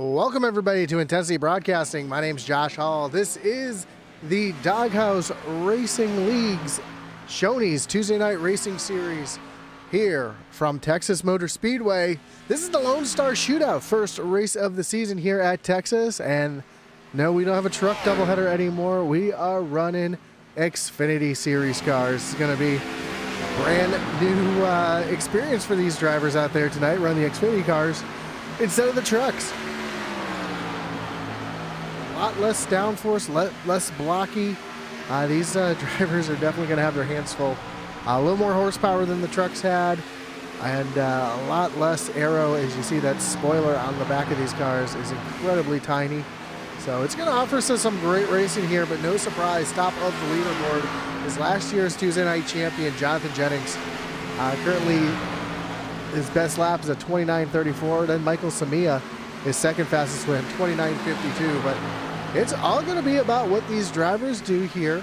Welcome everybody to Intensity Broadcasting. My name's Josh Hall. This is the Doghouse Racing League's Shoney's Tuesday Night Racing Series here from Texas Motor Speedway. This is the Lone Star Shootout, first race of the season here at Texas. And no, we don't have a truck doubleheader anymore. We are running Xfinity Series cars. It's going to be a brand new experience for these drivers out there tonight. Run the Xfinity cars instead of the trucks. A lot less downforce, less blocky. These drivers are definitely going to have their hands full. A little more horsepower than the trucks had, and a lot less aero. As you see, that spoiler on the back of these cars is incredibly tiny. So it's going to offer us some great racing here, but no surprise, top of the leaderboard is last year's Tuesday night champion, Jonathan Jennings. Currently, his best lap is a 29:34. Then Michael Samia, his second fastest win, 29:52. But it's all going to be about what these drivers do here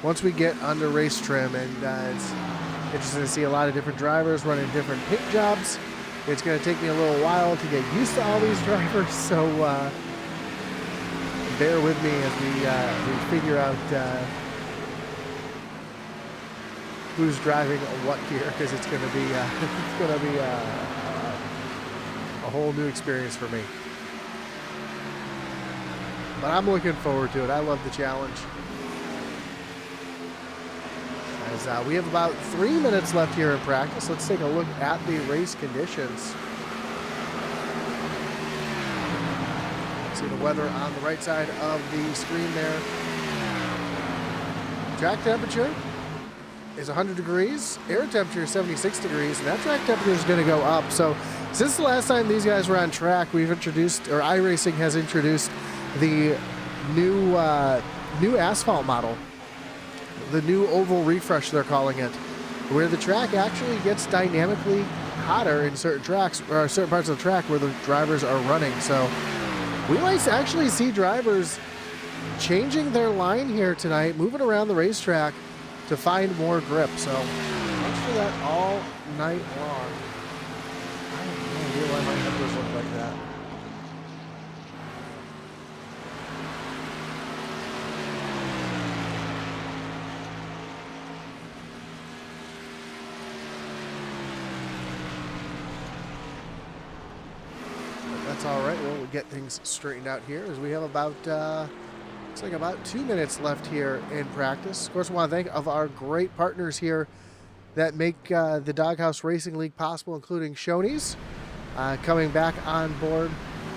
once we get under race trim. And it's interesting to see a lot of different drivers running different paint jobs. It's going to take me a little while to get used to all these drivers, so bear with me as we figure out who's driving what here, because it's going to be a whole new experience for me. But I'm looking forward to it. I love the challenge. As we have about 3 minutes left here in practice, let's take a look at the race conditions. See the weather on the right side of the screen there. Track temperature is 100 degrees, air temperature is 76 degrees, and that track temperature is going to go up. So since the last time these guys were on track, we've introduced, or iRacing has introduced, the new asphalt model, the new oval refresh they're calling it, where the track actually gets dynamically hotter in certain tracks, or certain parts of the track where the drivers are running. So we might actually see drivers changing their line here tonight, moving around the racetrack to find more grip. So watch for that all night long. I have no idea why my numbers look like that. That's all right. We'll get things straightened out here as we have about looks like about 2 minutes left here in practice. Of course, I want to thank of our great partners here that make the Doghouse Racing League possible, including Shoney's coming back on board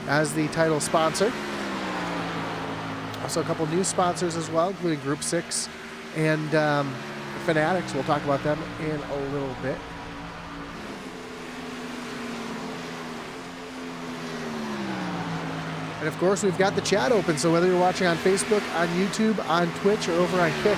as the title sponsor. Also a couple new sponsors as well, including Group 6 and Fanatics. We'll talk about them in a little bit. And of course, we've got the chat open, so whether you're watching on Facebook, on YouTube, on Twitch, or over on Kick,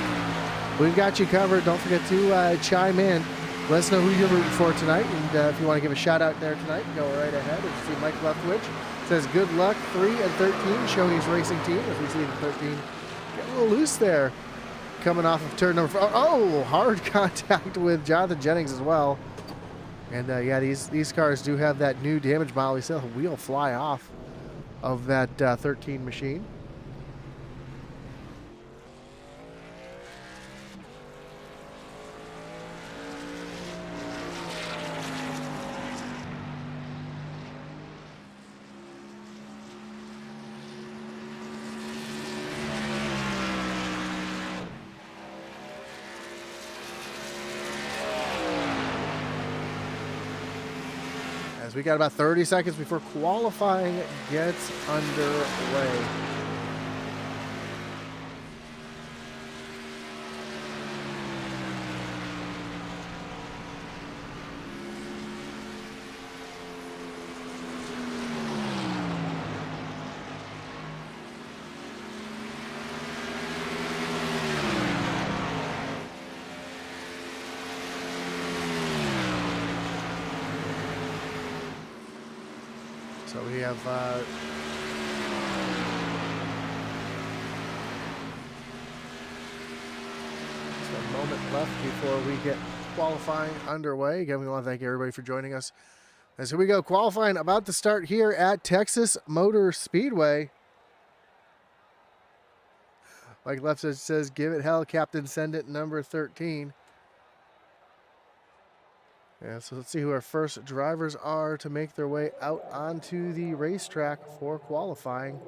we've got you covered. Don't forget to chime in. Let us know who you're rooting for tonight, and if you want to give a shout out there tonight, go right ahead. As you see Mike left Twitch, says good luck, 3 and 13, Shoney's racing team. As we see the 13 get a little loose there, coming off of turn number 4. Oh, hard contact with Jonathan Jennings as well. And yeah, these cars do have that new damage model. We saw a wheel fly off of that 13 machine. We got about 30 seconds before qualifying gets underway. So we have just a moment left before we get qualifying underway. Again, we want to thank everybody for joining us As here we go, qualifying about to start here at Texas Motor Speedway. Mike Lefsich says, give it hell, Captain, send it, number 13. Yeah, so let's see who our first drivers are to make their way out onto the racetrack for qualifying.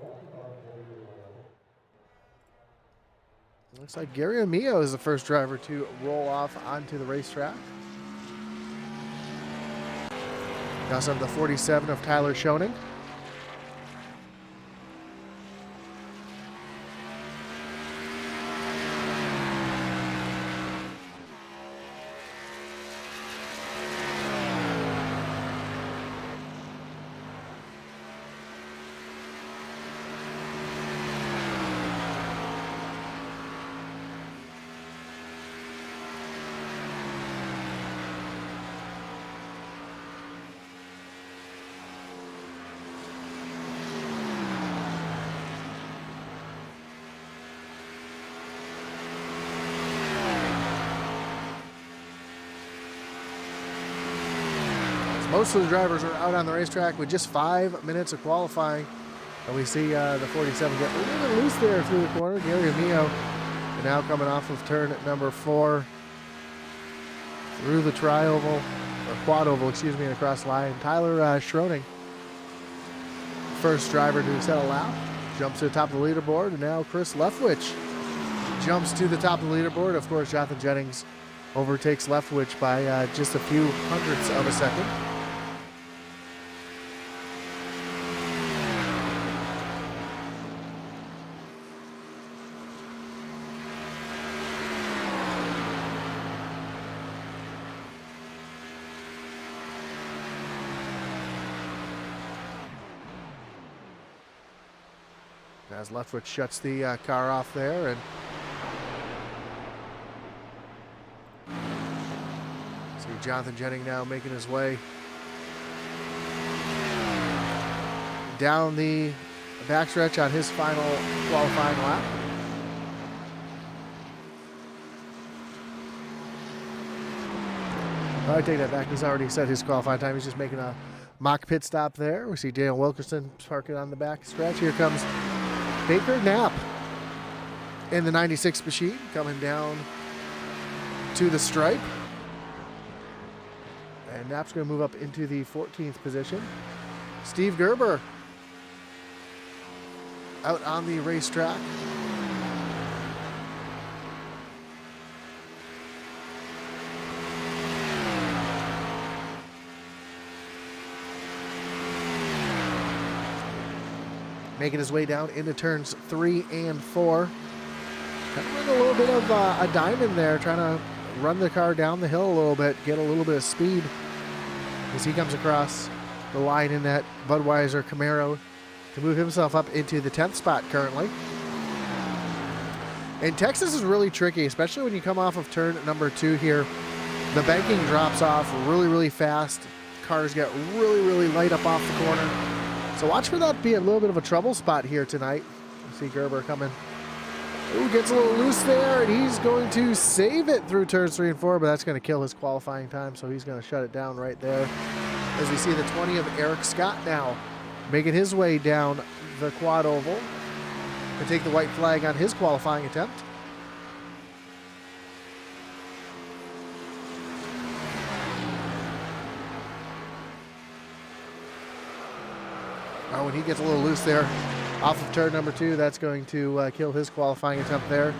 Looks like Gary Amio is the first driver to roll off onto the racetrack. We also have the 47 of Tyler Shoney. Most of the drivers are out on the racetrack with just 5 minutes of qualifying. And we see the 47 get a little bit loose there through the corner. Gary Amio now coming off of turn number 4 through the tri-oval, or quad-oval, excuse me, and across the line. Tyler Schroning, first driver to settle out, jumps to the top of the leaderboard. And now Chris Leftwich jumps to the top of the leaderboard. Of course, Jonathan Jennings overtakes Leftwich by just a few hundredths of a second. As Leftwich shuts the car off there, and see Jonathan Jennings now making his way down the backstretch on his final qualifying lap. I take that back. He's already set his qualifying time. He's just making a mock pit stop there. We see Daniel Wilkerson parking on the back stretch. Here comes Baker Knapp in the 96 machine coming down to the stripe. And Knapp's going to move up into the 14th position. Steve Gerber out on the racetrack. Making his way down into turns 3 and 4. Kind of running a little bit of a diamond there, trying to run the car down the hill a little bit, get a little bit of speed as he comes across the line in that Budweiser Camaro to move himself up into the 10th spot currently. And Texas is really tricky, especially when you come off of turn number 2 here. The banking drops off really, really fast. Cars get really, really light up off the corner. So watch for that be a little bit of a trouble spot here tonight. You see Gerber coming. Ooh, gets a little loose there, and he's going to save it through turns 3 and 4, but that's going to kill his qualifying time, so he's going to shut it down right there. As we see the 20 of Eric Scott now making his way down the quad oval to take the white flag on his qualifying attempt. When he gets a little loose there off of turn number 2, that's going to kill his qualifying attempt there.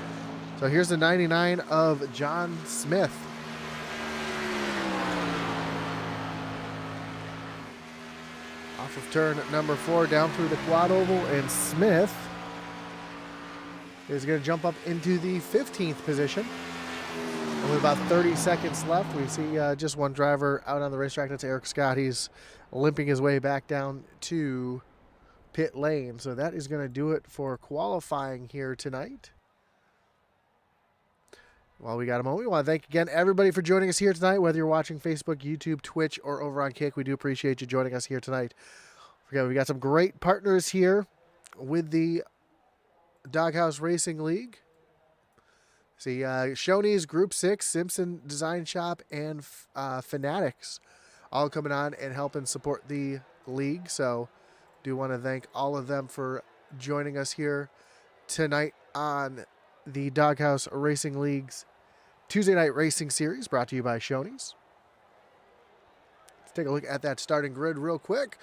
So here's the 99 of John Smith. Off of turn number 4 down through the quad oval, and Smith is going to jump up into the 15th position. And with about 30 seconds left, we see just one driver out on the racetrack. That's Eric Scott. He's limping his way back down to pit lane. So that is going to do it for qualifying here tonight. While we got a moment, we want to thank again everybody for joining us here tonight, whether you're watching Facebook, YouTube, Twitch, or over on Kick. We do appreciate you joining us here tonight. Again, we got some great partners here with the Doghouse Racing League. See, Shoney's Group 6, Simpson Design Shop, and Fanatics all coming on and helping support the league. So do want to thank all of them for joining us here tonight on the Doghouse Racing League's Tuesday Night Racing Series, brought to you by Shoney's. Let's take a look at that starting grid real quick.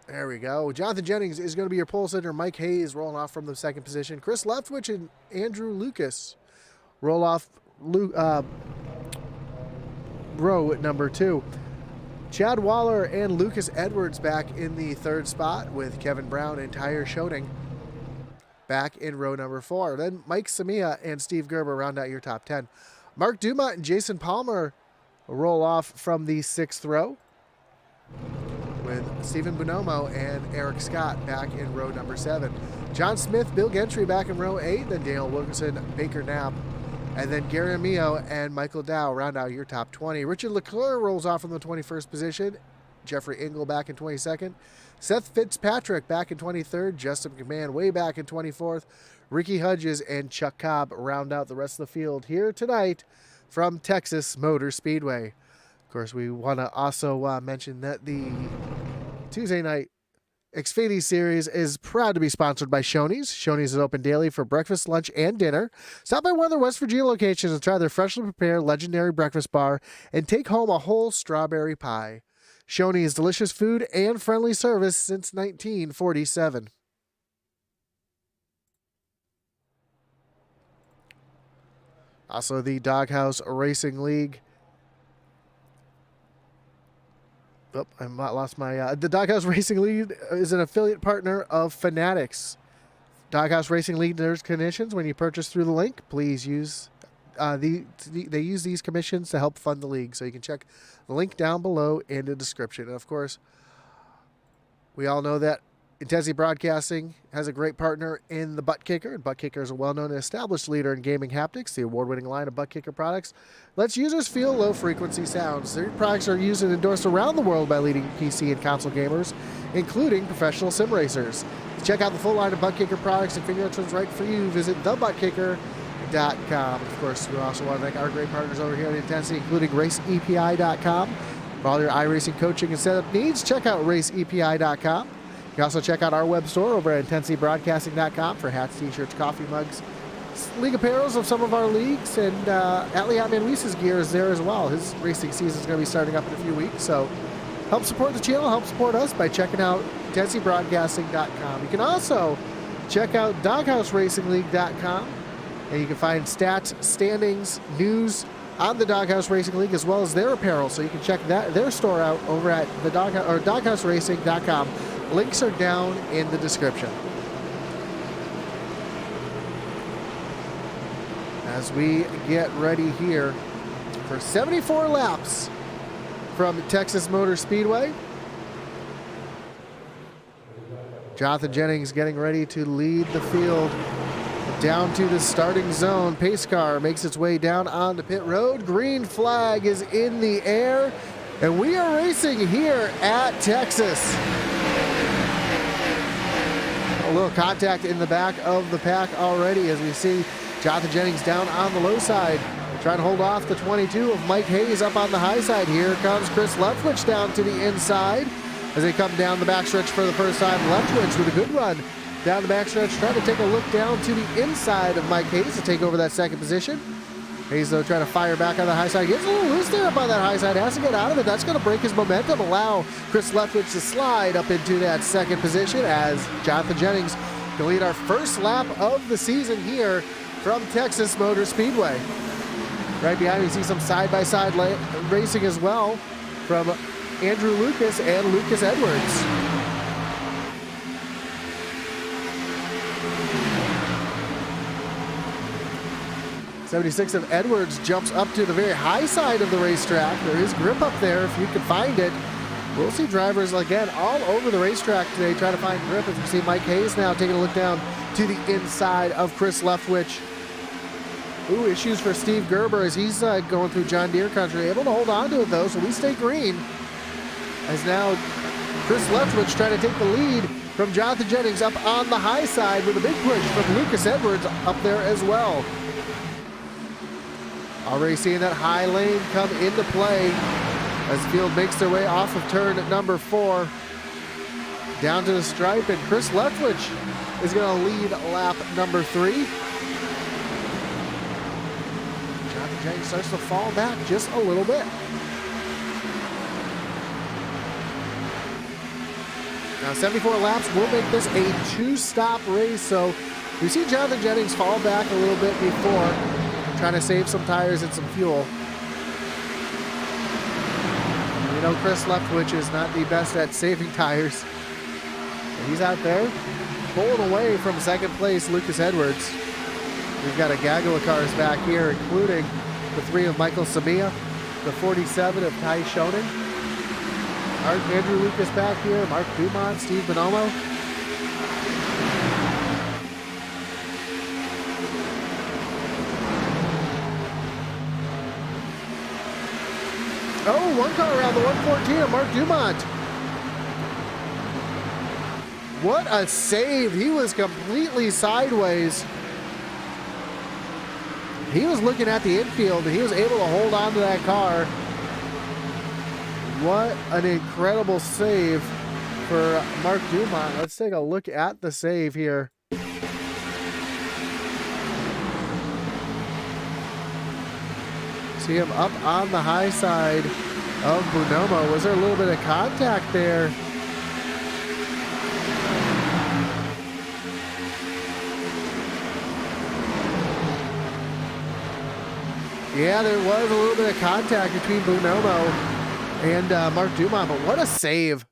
There we go. Jonathan Jennings is going to be your pole sitter. Mike Hayes rolling off from the second position. Chris Leftwich and Andrew Lucas roll off row at number 2. Chad Waller and Lucas Edwards back in the third spot, with Kevin Brown and Tyre Shooting back in row number 4. Then Mike Samia and Steve Gerber round out your top 10. Mark Dumont and Jason Palmer roll off from the 6th row, with Stephen Bonomo and Eric Scott back in row number 7. John Smith, Bill Gentry back in row 8, then Daniel Wilkinson, Baker Knapp, and then Gary Amio and Michael Dow round out your top 20. Richard Leclerc rolls off from the 21st position. Jeffrey Engel back in 22nd. Seth Fitzpatrick back in 23rd. Justin McMahon way back in 24th. Ricky Hudges and Chuck Cobb round out the rest of the field here tonight from Texas Motor Speedway. Of course, we want to also mention that the Tuesday night Xfinity Series is proud to be sponsored by Shoney's. Shoney's is open daily for breakfast, lunch, and dinner. Stop by one of their West Virginia locations and try their freshly prepared legendary breakfast bar and take home a whole strawberry pie. Shoney's, delicious food and friendly service since 1947. Also, the Doghouse Racing League. Oh, I lost my... the Doghouse Racing League is an affiliate partner of Fanatics. Doghouse Racing League, there's conditions when you purchase through the link. Please use... they use these commissions to help fund the league. So you can check the link down below in the description. And of course, we all know that Intensity Broadcasting has a great partner in the Butt Kicker. Butt Kicker is a well-known and established leader in gaming haptics. The award-winning line of Butt Kicker products lets users feel low-frequency sounds. Their products are used and endorsed around the world by leading PC and console gamers, including professional sim racers. To check out the full line of Butt Kicker products and figure out what's right for you, visit thebuttkicker.com. Of course, we also want to thank our great partners over here at Intensity, including RaceEPI.com. For all your iRacing coaching and setup needs, check out RaceEPI.com. You can also check out our web store over at IntensityBroadcasting.com for hats, t-shirts, coffee mugs, league apparels of some of our leagues, and Atlee Atman Weiss' gear is there as well. His racing season is going to be starting up in a few weeks, so help support the channel, help support us by checking out IntensityBroadcasting.com. You can also check out DoghouseRacingLeague.com, and you can find stats, standings, news on the Doghouse Racing League, as well as their apparel, so you can check their store out over at the DoghouseRacing.com. Links are down in the description. As we get ready here for 74 laps from Texas Motor Speedway, Jonathan Jennings getting ready to lead the field down to the starting zone. Pace car makes its way down onto pit road. Green flag is in the air, and we are racing here at Texas. A little contact in the back of the pack already, as we see Jonathan Jennings down on the low side, trying to hold off the 22 of Mike Hayes up on the high side. Here comes Chris Leftwich down to the inside as they come down the backstretch for the first time. Leftwich with a good run down the backstretch, trying to take a look down to the inside of Mike Hayes to take over that second position. Hayes, though, trying to fire back on the high side. Gets a little loose there up on that high side. Has to get out of it. That's going to break his momentum. Allow Chris Leftwich to slide up into that second position as Jonathan Jennings can lead our first lap of the season here from Texas Motor Speedway. Right behind me, you see some side-by-side racing as well from Andrew Lucas and Lucas Edwards. 76 of Edwards jumps up to the very high side of the racetrack. There is grip up there if you can find it. We'll see drivers, again, all over the racetrack today trying to find grip. As we see Mike Hayes now taking a look down to the inside of Chris Leftwich. Ooh, issues for Steve Gerber as he's going through John Deere country. Able to hold on to it, though, so we stay green. As now Chris Leftwich trying to take the lead from Jonathan Jennings up on the high side with a big push from Lucas Edwards up there as well. Already seeing that high lane come into play as the field makes their way off of turn number 4 down to the stripe, and Chris Leftwich is going to lead lap number 3. Jonathan Jennings starts to fall back just a little bit. Now 74 laps will make this a 2-stop race, so we see Jonathan Jennings fall back a little bit before, trying to save some tires and some fuel. You know Chris Leftwich is not the best at saving tires. He's out there pulling away from second place Lucas Edwards. We've got a gaggle of cars back here, including the 3 of Michael Samia, the 47 of Ty Shoney, Andrew Lucas back here, Mark Dumont, Steve Bonomo. Oh, one car around the 114 of Mark Dumont. What a save. He was completely sideways. He was looking at the infield, and he was able to hold on to that car. What an incredible save for Mark Dumont. Let's take a look at the save here. See him up on the high side of Bonomo. Was there a little bit of contact there? Yeah, there was a little bit of contact between Bonomo and Mark Dumont, but what a save.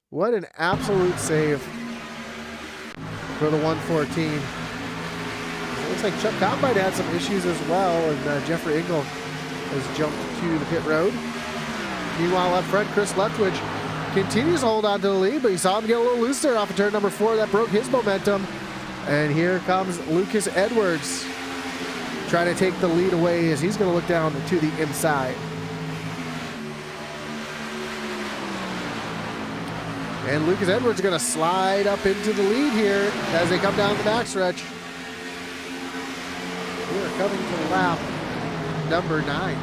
What an absolute save for the 114. It looks like Chuck Combine had some issues as well, and Jeffrey Engel has jumped to the pit road. Meanwhile, up front, Chris Leftwich continues to hold on to the lead, but you saw him get a little loose there off of turn number 4. That broke his momentum. And here comes Lucas Edwards trying to take the lead away as he's going to look down to the inside. And Lucas Edwards is going to slide up into the lead here as they come down the backstretch. We are coming to lap number 9.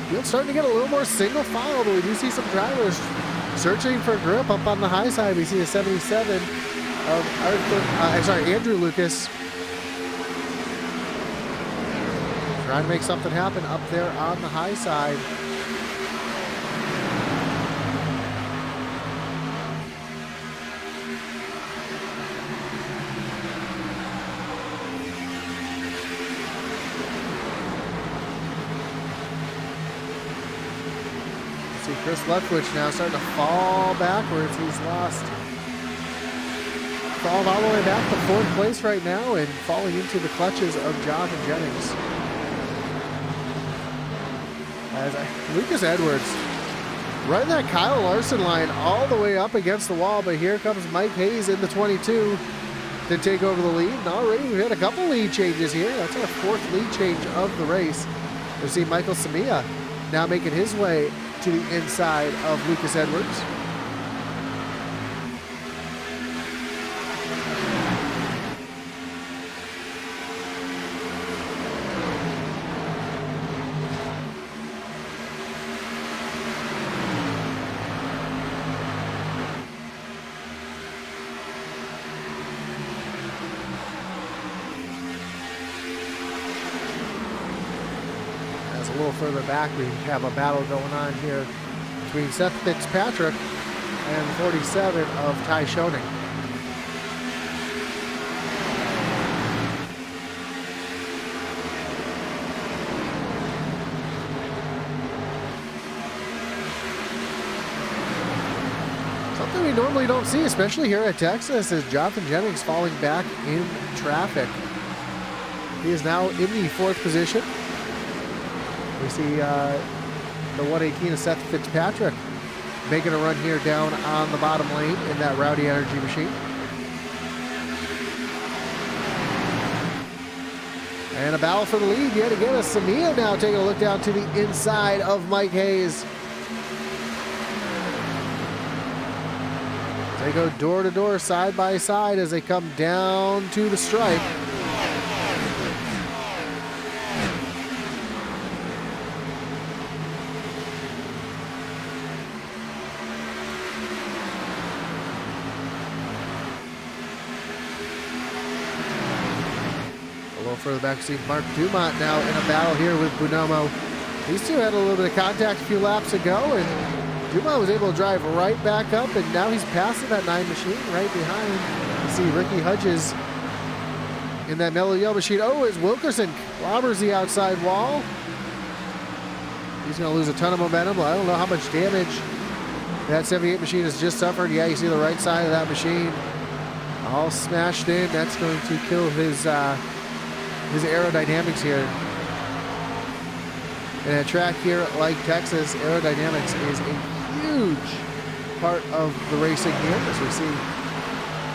Field's starting to get a little more single file, but we do see some drivers searching for grip up on the high side. We see a 77 of Andrew Lucas trying to make something happen up there on the high side. See Chris Leftwich now starting to fall backwards. He's fallen all the way back to 4th place right now and falling into the clutches of Jonathan Jennings. As Lucas Edwards running that Kyle Larson line all the way up against the wall, but here comes Mike Hayes in the 22 to take over the lead. And already we've had a couple lead changes here. That's our 4th lead change of the race. We see Michael Samia now making his way to the inside of Lucas Edwards. A little further back, we have a battle going on here between Seth Fitzpatrick and 47 of Ty Shoney. Something we normally don't see, especially here at Texas, is Jonathan Jennings falling back in traffic. He is now in the 4th position. We see the 118 of Seth Fitzpatrick making a run here down on the bottom lane in that Rowdy Energy machine. And And a battle for the lead yet again. Samia now taking a look down to the inside of Mike Hayes. They go door to door, side by side as they come down to the stripe. A little further back, we see Mark Dumont now in a battle here with Bonomo. These two had a little bit of contact a few laps ago, and Dumont was able to drive right back up, and now he's passing that 9 machine right behind. You see Ricky Hudges in that mellow yellow machine. Oh, as Wilkerson clobbers the outside wall. He's going to lose a ton of momentum. I don't know how much damage that 78 machine has just suffered. Yeah, you see the right side of that machine all smashed in. That's going to kill his aerodynamics here. And a track here like Texas, aerodynamics is a huge part of the racing here, as we see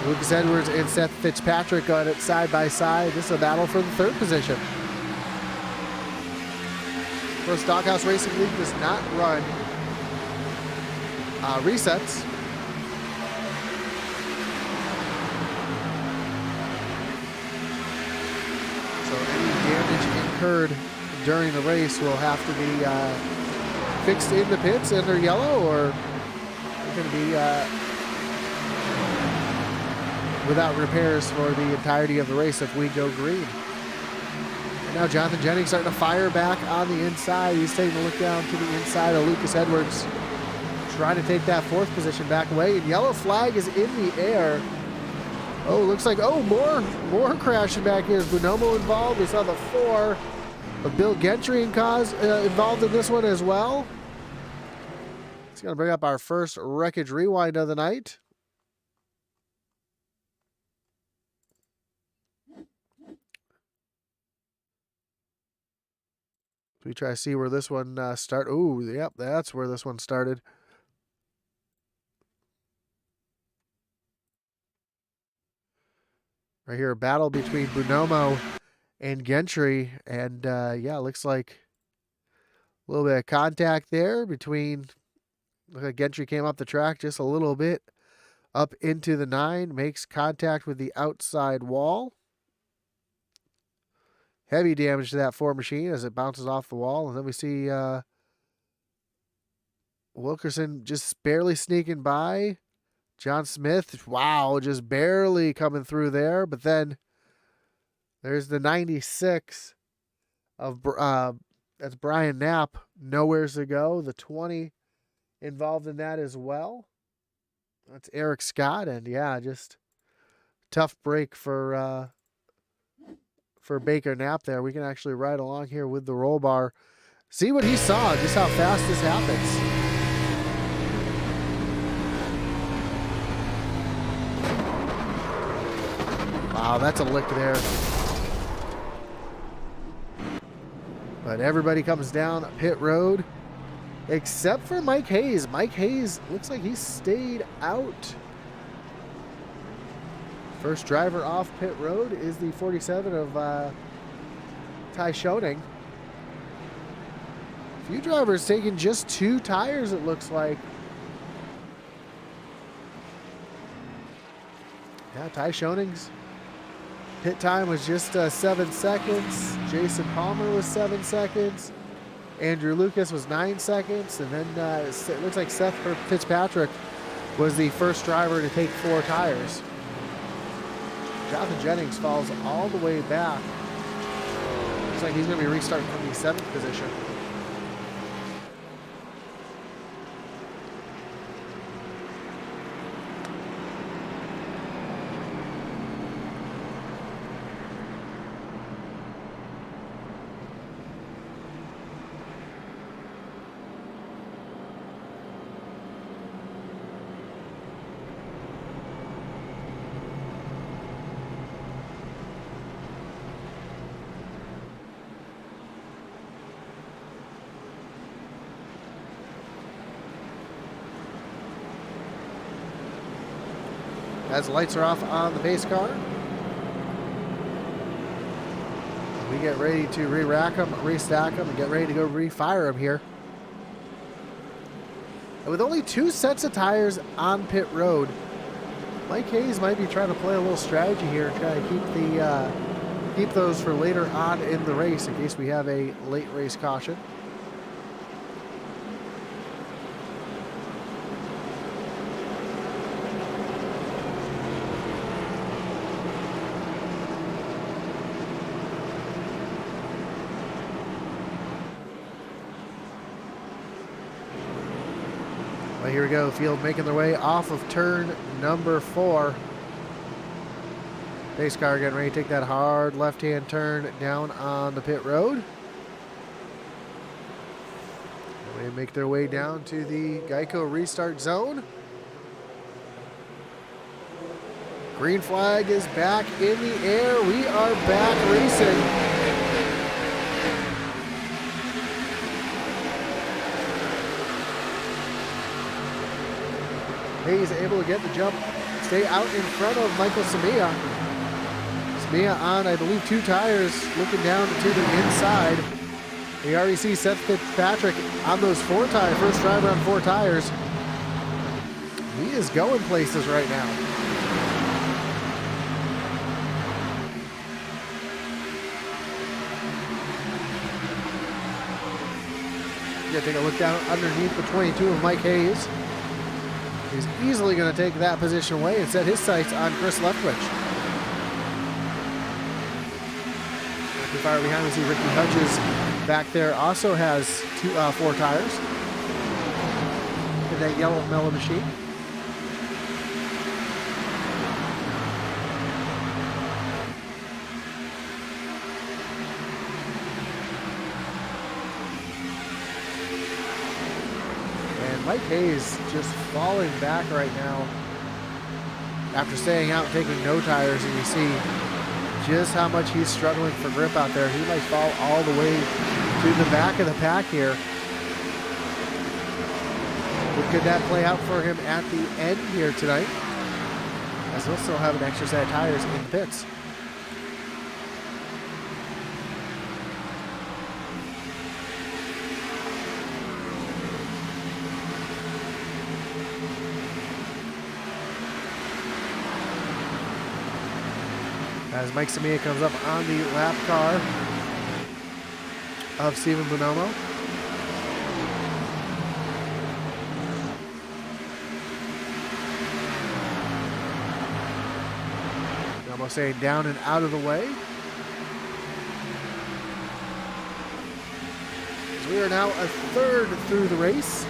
Lucas Edwards and Seth Fitzpatrick on it side by side. This is a battle for the 3rd position. Of course, Doghouse Racing League does not run resets. So any damage incurred during the race will have to be fixed in the pits, and they're yellow, or they're going to be without repairs for the entirety of the race if we go green. And now Jonathan Jennings starting to fire back on the inside. He's taking a look down to the inside of Lucas Edwards, trying to take that 4th position back away. And yellow flag is in the air. Oh, looks like, oh, more crashing back here. Is Bonomo involved? We saw the 4 of Bill Gentry involved in this one as well. It's going to bring up our first wreckage rewind of the night. We try to see where this one started. Oh, yep, that's where this one started. Right here, a battle between Bonomo and Gentry, and yeah, looks like a little bit of contact there between. Look like Gentry came up the track just a little bit up into the 9, makes contact with the outside wall. Heavy damage to that 4 machine as it bounces off the wall, and then we see Wilkerson just barely sneaking by. John Smith, wow, just barely coming through there, but then there's the 96 of that's Brian Knapp, nowheres to go. The 20 involved in that as well. That's Eric Scott, and yeah, just tough break for Baker Knapp there. We can actually ride along here with the roll bar, see what he saw, just how fast this happens. Wow, that's a lick there. But everybody comes down pit road except for Mike Hayes. Mike Hayes looks like he stayed out. First driver off pit road is the 47 of Ty Schoening. A few drivers taking just 2 tires, it looks like. Yeah, Ty Schoening's pit time was just 7 seconds. Jason Palmer was 7 seconds. Andrew Lucas was 9 seconds. And then it looks like Seth Fitzpatrick was the first driver to take 4 tires. Jonathan Jennings falls all the way back. Looks like he's going to be restarting from the 7th position. As the lights are off on the pace car. We get ready to re-rack them, restack them, and get ready to go refire them here. And with only 2 sets of tires on pit road, Mike Hayes might be trying to play a little strategy here and try to keep those for later on in the race in case we have a late race caution. Well, here we go, field making their way off of turn number 4. Pace car getting ready to take that hard left-hand turn down on the pit road. They make their way down to the Geico restart zone. Green flag is back in the air. We are back racing. Hayes able to get the jump, stay out in front of Michael Samia. Samia on, I believe, 2 tires, looking down to the inside. We already see Seth Fitzpatrick on those 4 tires, first driver on 4 tires. He is going places right now. You gotta take a look down underneath the 22 of Mike Hayes. He's easily going to take that position away and set his sights on Chris Leftwich. Too far behind, we see Ricky Hudges back there also has 4 tires in that yellow mellow machine. Mike Hayes just falling back right now after staying out and taking no tires, and you see just how much he's struggling for grip out there. He might fall all the way to the back of the pack here. But could that play out for him at the end here tonight, as he'll still have an extra set of tires in the pits? As Mike Samia comes up on the lap car of Steven Bonomo. Bonomo saying down and out of the way. As we are now a third through the race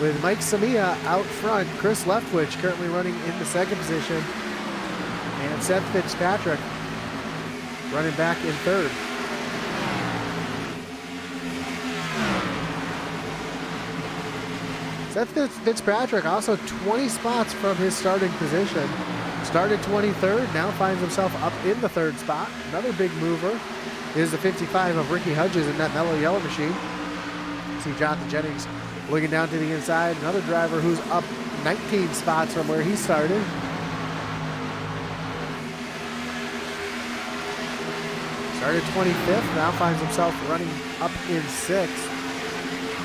with Mike Samia out front. Chris Leftwich currently running in the 2nd position. And Seth Fitzpatrick running back in 3rd. Seth Fitzpatrick also 20 spots from his starting position. Started 23rd, now finds himself up in the 3rd spot. Another big mover is the 55 of Ricky Hudges in that mellow yellow machine. See Jonathan Jennings looking down to the inside. Another driver who's up 19 spots from where he started. Started 25th, now finds himself running up in 6th.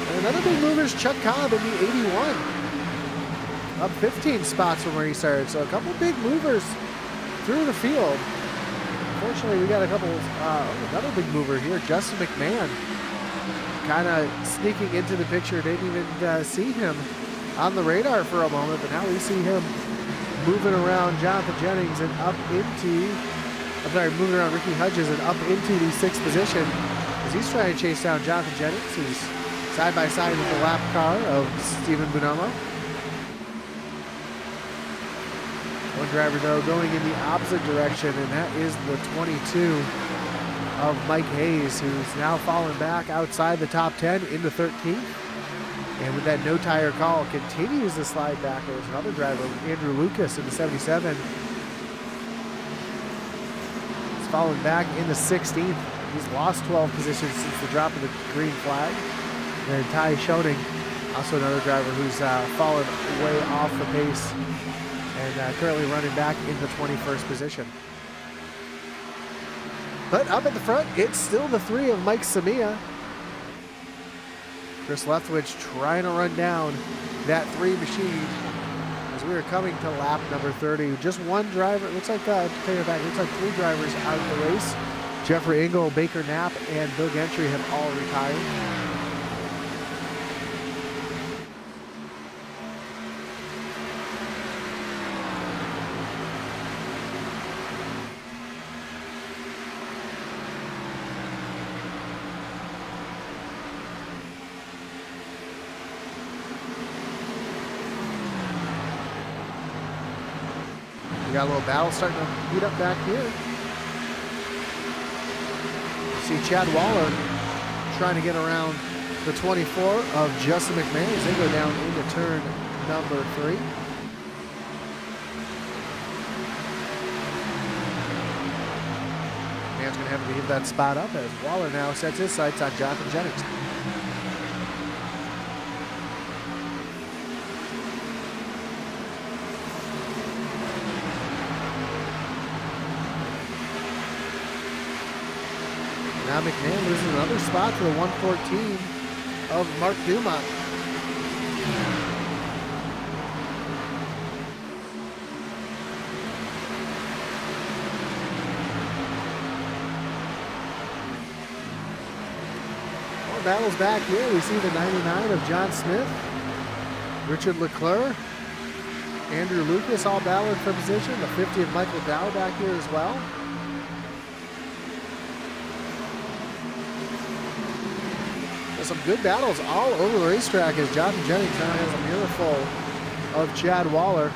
And another big mover is Chuck Cobb in the 81. Up 15 spots from where he started. So a couple big movers through the field. Unfortunately, we got a couple, another big mover here, Justin McMahon. Kind of sneaking into the picture. Didn't even see him on the radar for a moment, but now we see him moving around Jonathan Jennings and up into, moving around Ricky Hudges and up into the 6th position as he's trying to chase down Jonathan Jennings, who's side by side with the lap car of Steven Bonomo. One driver, though, going in the opposite direction, and that is the 22 of Mike Hayes, who's now fallen back outside the top 10 into 13th. And with that no tire call, continues to slide back. There's another driver, Andrew Lucas, in the 77. He's fallen back into 16th. He's lost 12 positions since the drop of the green flag. And Ty Shoney, also another driver who's fallen way off the pace and currently running back in the 21st position. But up at the front, it's still the 3 of Mike Samia. Chris Leftwich trying to run down that 3 machine as we are coming to lap number 30. Just one driver, it looks like, to tell you back, it looks like 3 drivers out of the race. Jeffrey Engel, Baker Knapp, and Bill Gentry have all retired. We got a little battle starting to heat up back here. See Chad Waller trying to get around the 24 of Justin McMahon as they go down into turn number 3. Man's going to have to give that spot up as Waller now sets his sights on Jonathan Jennings. Now McMahon loses another spot to the 114 of Mark Dumont. More battles back here. We see the 99 of John Smith, Richard Leclerc, Andrew Lucas all battling for position. The 50 of Michael Dow back here as well. Some good battles all over the racetrack as Jonathan Jennings now has a mirror full of Chad Waller.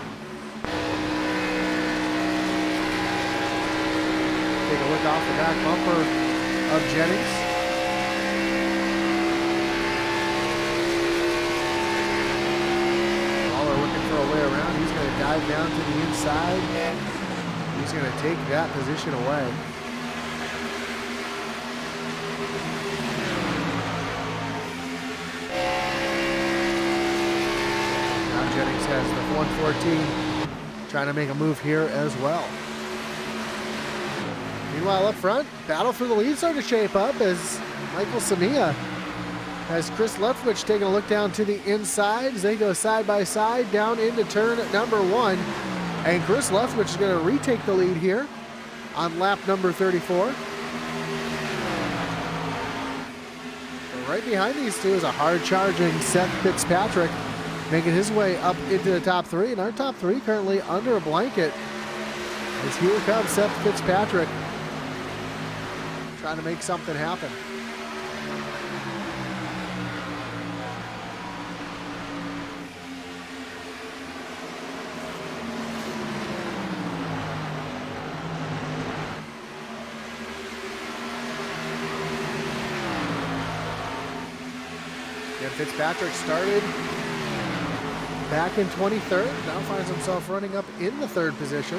Take a look off the back bumper of Jennings. Waller looking for a way around. He's going to dive down to the inside. He's going to take that position away. Jennings has the 114 trying to make a move here as well. Meanwhile, up front, battle for the lead starting to shape up as Michael Samia has Chris Leftwich taking a look down to the inside as they go side by side down into turn number 1. And Chris Leftwich is going to retake the lead here on lap number 34. And right behind these two is a hard-charging Seth Fitzpatrick, making his way up into the top 3, and our top 3 currently under a blanket. As here comes Seth Fitzpatrick trying to make something happen. And Fitzpatrick started back in 23rd, now finds himself running up in the 3rd position.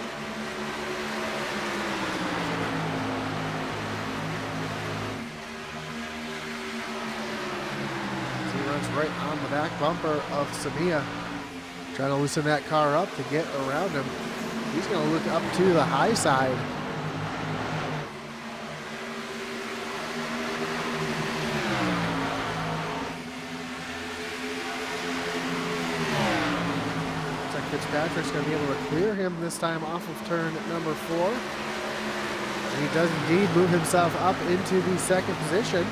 He runs right on the back bumper of Samia, trying to loosen that car up to get around him. He's going to look up to the high side. Fitzpatrick's going to be able to clear him this time off of turn number 4. And he does indeed move himself up into the 2nd position.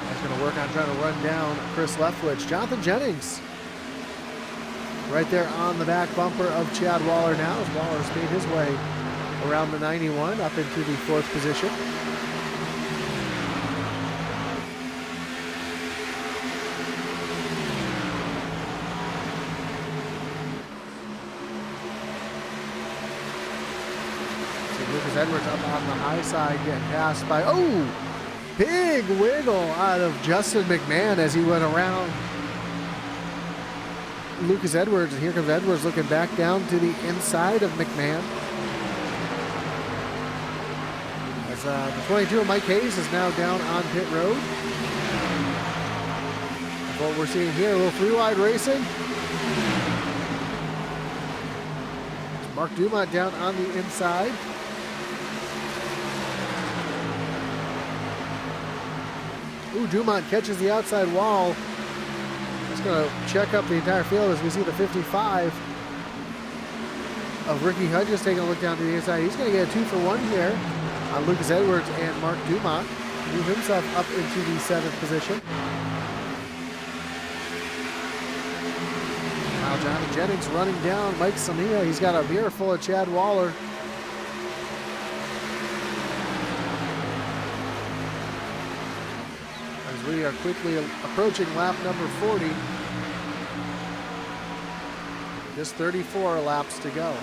He's going to work on trying to run down Chris Leftwich. Jonathan Jennings right there on the back bumper of Chad Waller now as Waller's made his way around the 91 up into the 4th position. Edwards up on the high side, getting passed by, big wiggle out of Justin McMahon as he went around Lucas Edwards. And here comes Edwards looking back down to the inside of McMahon. As the 22 of Mike Hayes is now down on pit road. What we're seeing here, a little 3-wide racing. Mark Dumont down on the inside. Ooh, Dumont catches the outside wall. Just going to check up the entire field as we see the 55 of Ricky Hudges taking a look down to the inside. He's going to get a 2-for-1 here on Lucas Edwards and Mark Dumont. Move himself up into the 7th position. Now Jonathan Jennings running down Mike Samia. He's got a mirror full of Chad Waller. As we are quickly approaching lap number 40. Just 34 laps to go.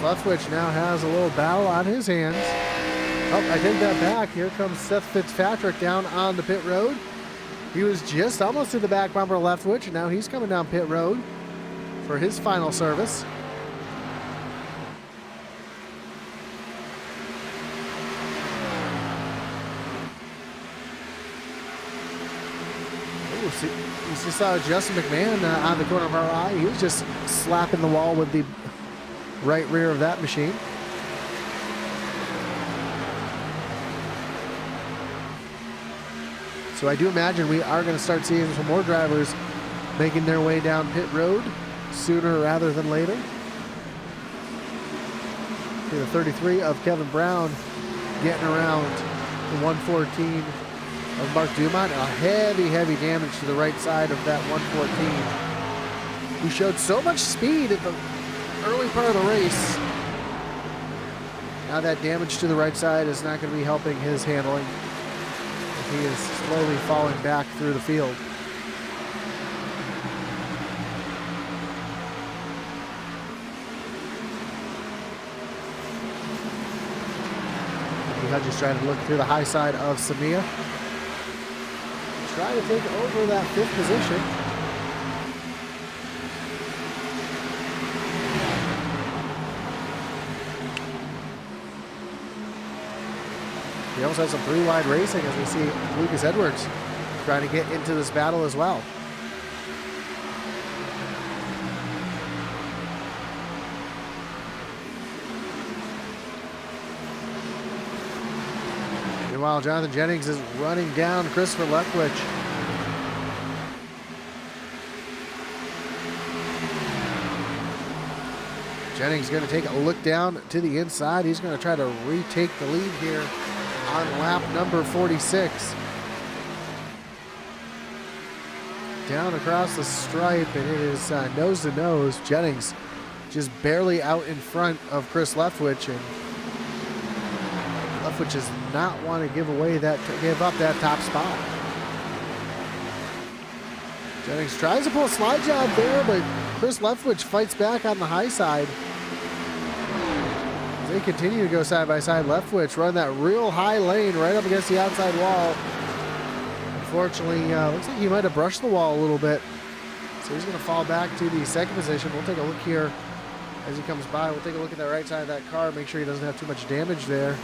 Leftwich now has a little battle on his hands. Oh, I take that back. Here comes Seth Fitzpatrick down on the pit road. He was just almost to the back bumper of Leftwich, and now he's coming down pit road for his final service. Ooh, see, you just saw Justin McMahon on the corner of our eye. He was just slapping the wall with the right rear of that machine. So I do imagine we are going to start seeing some more drivers making their way down pit road sooner rather than later. See the 33 of Kevin Brown getting around the 114 of Mark Dumont. A heavy damage to the right side of that 114. Who showed so much speed at the early part of the race. Now that damage to the right side is not going to be helping his handling. He is slowly falling back through the field. Hudges trying to look through the high side of Samia. Try to take over that 5th position. He also has some 3-wide racing as we see Lucas Edwards trying to get into this battle as well. Meanwhile, Jonathan Jennings is running down Christopher Leftwich. Jennings going to take a look down to the inside. He's going to try to retake the lead here on lap number 46. Down across the stripe, and it is nose to nose. Jennings just barely out in front of Chris Leftwich, and Leftwich does not want to give up that top spot. Jennings tries to pull a slide job there, but Chris Leftwich fights back on the high side. As they continue to go side by side, Leftwich run that real high lane right up against the outside wall. Unfortunately, looks like he might have brushed the wall a little bit. So he's going to fall back to the 2nd position. We'll take a look here as he comes by. We'll take a look at the right side of that car, make sure he doesn't have too much damage there.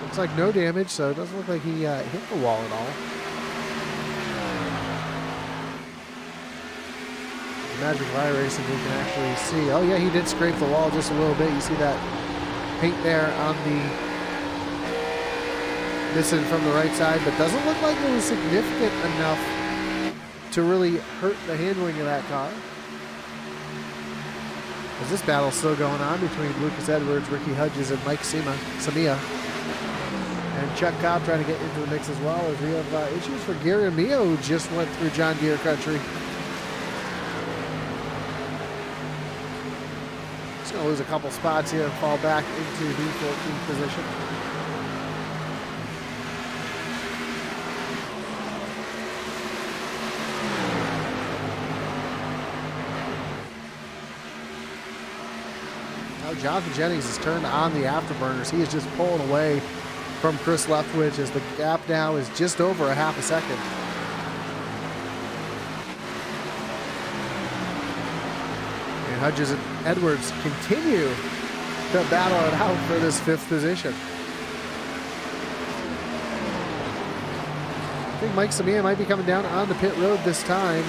Looks like no damage, so it doesn't look like he hit the wall at all. The magic of iRacing, we can actually see. Oh yeah, he did scrape the wall just a little bit. You see that paint there on the missing from the right side, but doesn't look like it was significant enough to really hurt the handling of that car. As this battle's still going on between Lucas Edwards, Ricky Hudges, and Mike Samia. And Chuck Cobb trying to get into the mix as well, as we have issues for Gary Mio, who just went through John Deere country. He's going to lose a couple spots here and fall back into the 14th position. Now Jonathan Jennings has turned on the afterburners. He is just pulling away from Chris Leftwich as the gap now is just over a half a second. And Hudges and Edwards continue to battle it out for this 5th position. I think Mike Samia might be coming down on the pit road this time.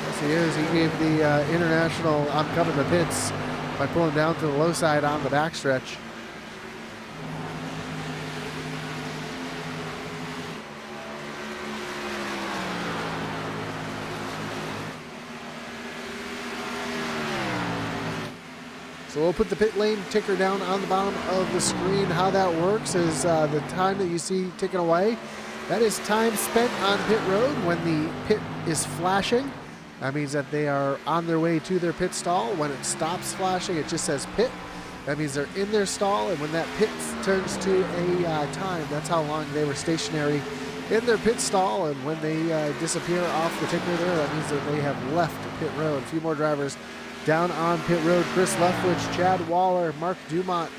Yes, he is. He gave the international "I'm coming to pits" by pulling down to the low side on the backstretch. So we'll put the pit lane ticker down on the bottom of the screen. How that works is the time that you see ticking away. That is time spent on pit road when the pit is flashing. That means that they are on their way to their pit stall. When it stops flashing, it just says pit. That means they're in their stall, and when that pit turns to a time, that's how long they were stationary in their pit stall. And when they disappear off the ticker there, that means that they have left pit road. A few more drivers down on pit road. Chris Leftwich, Chad Waller, Mark Dumont,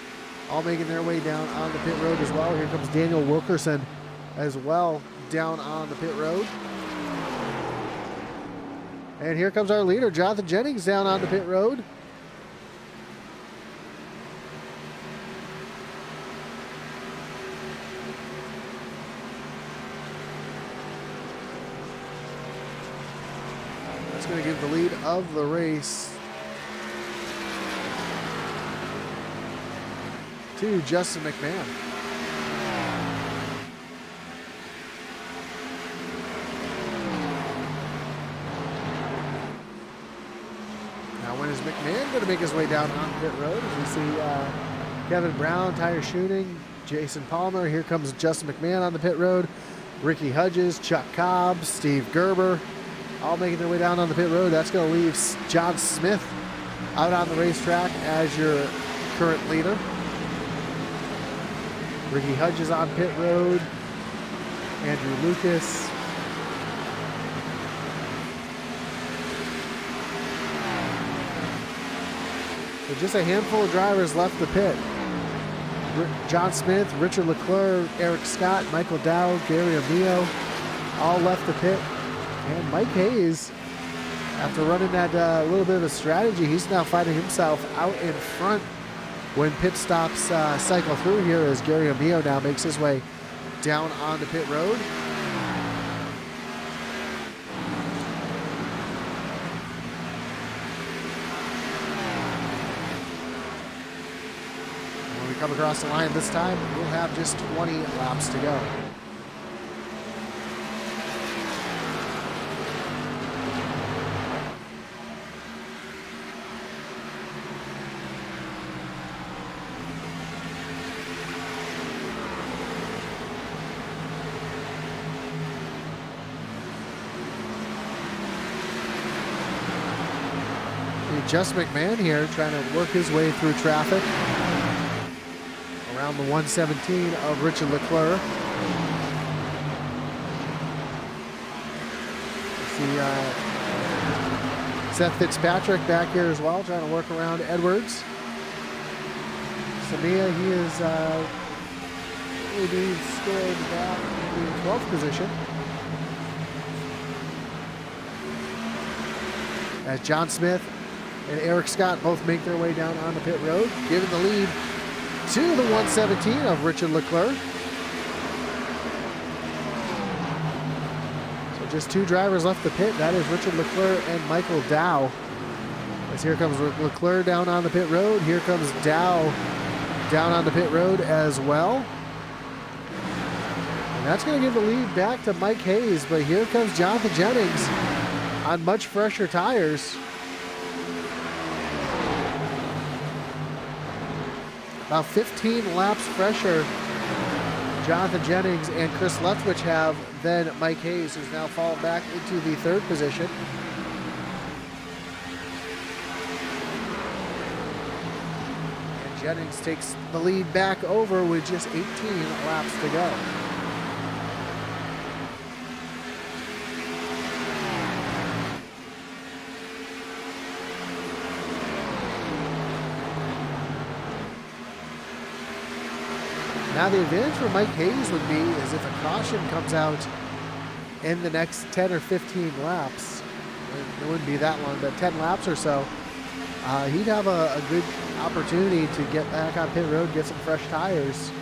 all making their way down on the pit road as well. Here comes Daniel Wilkerson as well down on the pit road. And here comes our leader, Jonathan Jennings, down on the pit road. That's going to give the lead of the race to Justin McMahon. Now when is McMahon going to make his way down on pit road? As we see Kevin Brown, Tire Shooting, Jason Palmer. Here comes Justin McMahon on the pit road. Ricky Hudges, Chuck Cobb, Steve Gerber, all making their way down on the pit road. That's going to leave John Smith out on the racetrack as your current leader. Ricky Hudges on pit road. Andrew Lucas. So just a handful of drivers left the pit. John Smith, Richard Leclerc, Eric Scott, Michael Dow, Gary Amio, all left the pit. And Mike Hayes, after running that little bit of a strategy, he's now finding himself out in front when pit stops cycle through here, as Gary Amio now makes his way down on the pit road. When we come across the line this time, we'll have just 20 laps to go. Justin McMahon here trying to work his way through traffic around the 117 of Richard Leclerc. See Seth Fitzpatrick back here as well, trying to work around Edwards. Samia, he is being scared back in the 12th position. As John Smith and Eric Scott both make their way down on the pit road, giving the lead to the 117 of Richard Leclerc. So just two drivers left the pit. That is Richard Leclerc and Michael Dow. As here comes Leclerc down on the pit road. Here comes Dow down on the pit road as well. And that's going to give the lead back to Mike Hayes. But here comes Jonathan Jennings on much fresher tires. About 15 laps fresher Jonathan Jennings and Chris Leftwich have than Mike Hayes, who's now fallen back into the third position. And Jennings takes the lead back over with just 18 laps to go. Now the advantage for Mike Hayes would be is if a caution comes out in the next 10 or 15 laps, it wouldn't be that long, but 10 laps or so, he'd have a good opportunity to get back on pit road, get some fresh tires,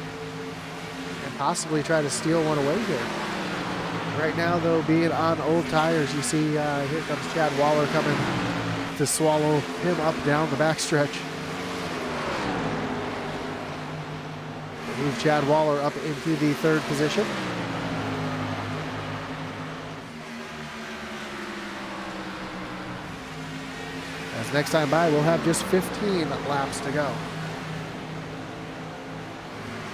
and possibly try to steal one away here. Right now, though, being on old tires, you see here comes Chad Waller coming to swallow him up down the backstretch. Move Chad Waller up into the third position. As next time by, we'll have just 15 laps to go.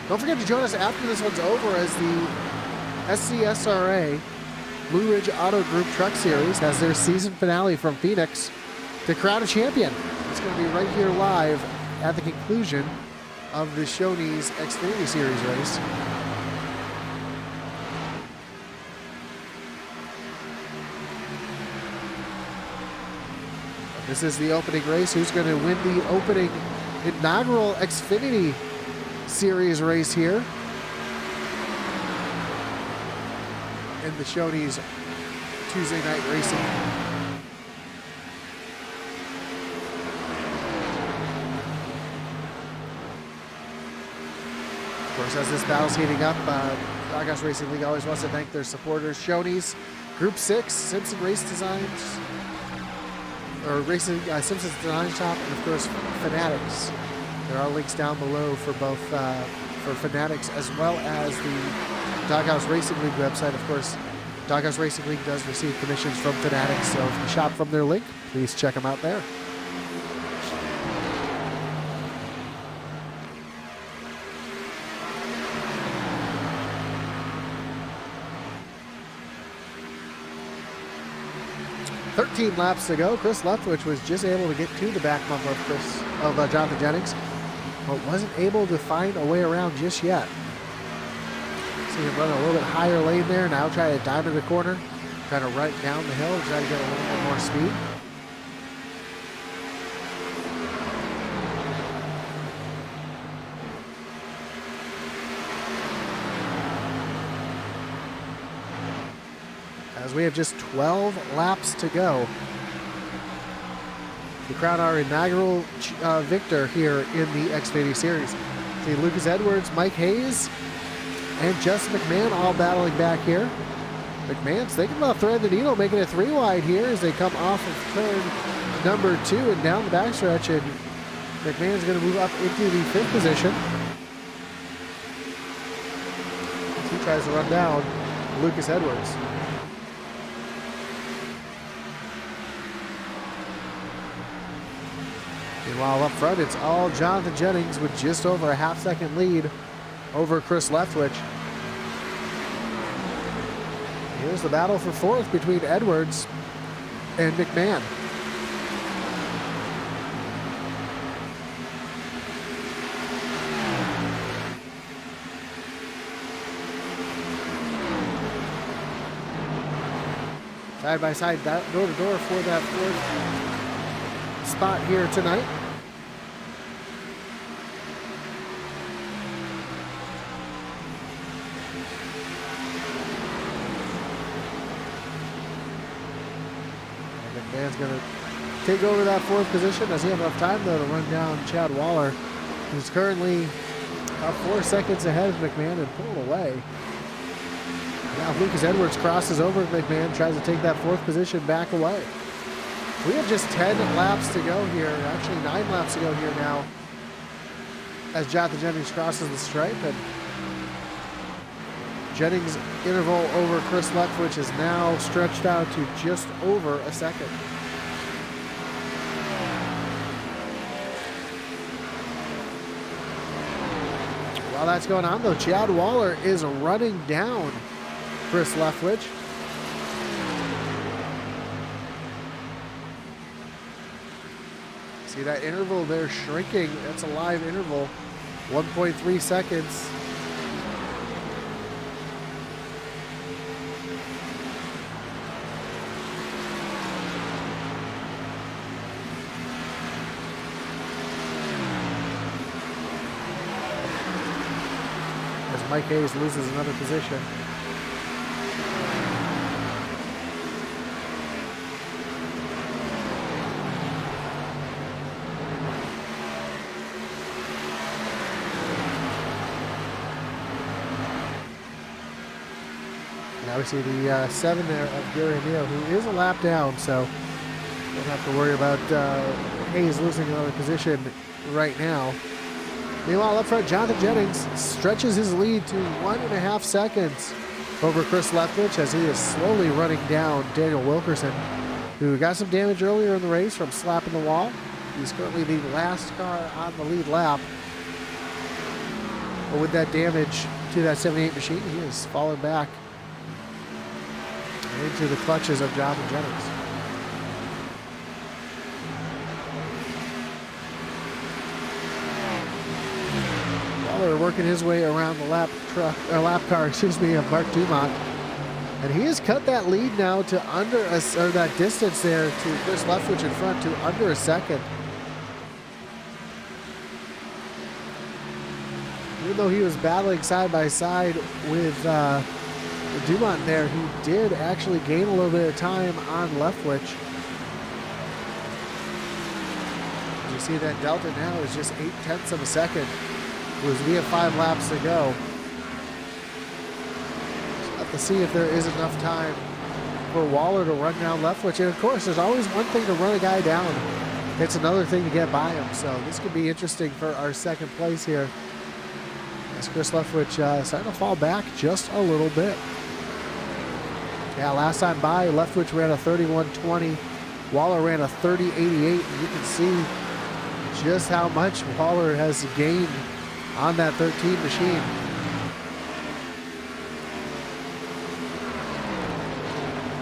Don't forget to join us after this one's over as the SCSRA Blue Ridge Auto Group Truck Series has their season finale from Phoenix to crown a champion. It's going to be right here live at the conclusion of the Shoney's Xfinity Series race. This is the opening race. Who's going to win the opening inaugural Xfinity Series race here in the Shoney's Tuesday night racing? Of course, as this battle's heating up, Doghouse Racing League always wants to thank their supporters. Shoney's, Group 6, Simpson Race Designs, or Racing Simpson's Design Shop, and of course, Fanatics. There are links down below for both for Fanatics as well as the Doghouse Racing League website. Of course, Doghouse Racing League does receive commissions from Fanatics, so if you shop from their link, please check them out there. .13 laps to go. Chris Leftwich was just able to get to the back bumper of Jonathan Jennings, but wasn't able to find a way around just yet. See him running a little bit higher lane there. Now try to diamond the corner, trying to right down the hill, try to get a little bit more speed. As we have just 12 laps to go to crown our inaugural victor here in the Xfinity Series. See Lucas Edwards, Mike Hayes, and Justin McMahon all battling back here. McMahon's thinking about threading the needle, making it 3 wide here as they come off of turn number 2 and down the backstretch, and McMahon's going to move up into the 5th position. He tries to run down Lucas Edwards. Meanwhile, up front, it's all Jonathan Jennings with just over a half-second lead over Chris Leftwich. Here's the battle for 4th between Edwards and McMahon. Side by side, door to door for that 4th spot here tonight. McMahon's going to take over that 4th position. Does he have enough time, though, to run down Chad Waller, who's currently about 4 seconds ahead of McMahon and pull away. Now Lucas Edwards crosses over McMahon, tries to take that 4th position back away. We have just 10 laps to go here, actually 9 laps to go here now, as Jonathan Jennings crosses the stripe, and Jennings' interval over Chris Leftwich is now stretched out to just over a second. While that's going on, though, Chad Waller is running down Chris Leftwich. See that interval there shrinking. That's a live interval. 1.3 seconds. As Mike Hayes loses another position. Now we see the 7 there of Gary O'Neill, who is a lap down, so don't have to worry about Hayes losing another position right now. Meanwhile, up front, Jonathan Jennings stretches his lead to 1.5 seconds over Chris Leftwich as he is slowly running down Daniel Wilkerson, who got some damage earlier in the race from slapping the wall. He's currently the last car on the lead lap. But with that damage to that 78 machine, he has fallen back into the clutches of Jonathan Jennings. Waller working his way around the lap car, of Mark Dumont. And he has cut that lead now to that distance there to Chris Leftwich in front to under a second. Even though he was battling side by side with Dumont there, he did actually gain a little bit of time on Leftwich. You see that delta now is just 0.8 of a second. We have 5 laps to go. Just have to see if there is enough time for Waller to run down Leftwich. And of course, there's always one thing to run a guy down. It's another thing to get by him. So this could be interesting for our second place here. As Chris Leftwich starting to fall back just a little bit. Yeah, last time by, Leftwich ran a 31.20. Waller ran a 30.88. And you can see just how much Waller has gained on that 13 machine.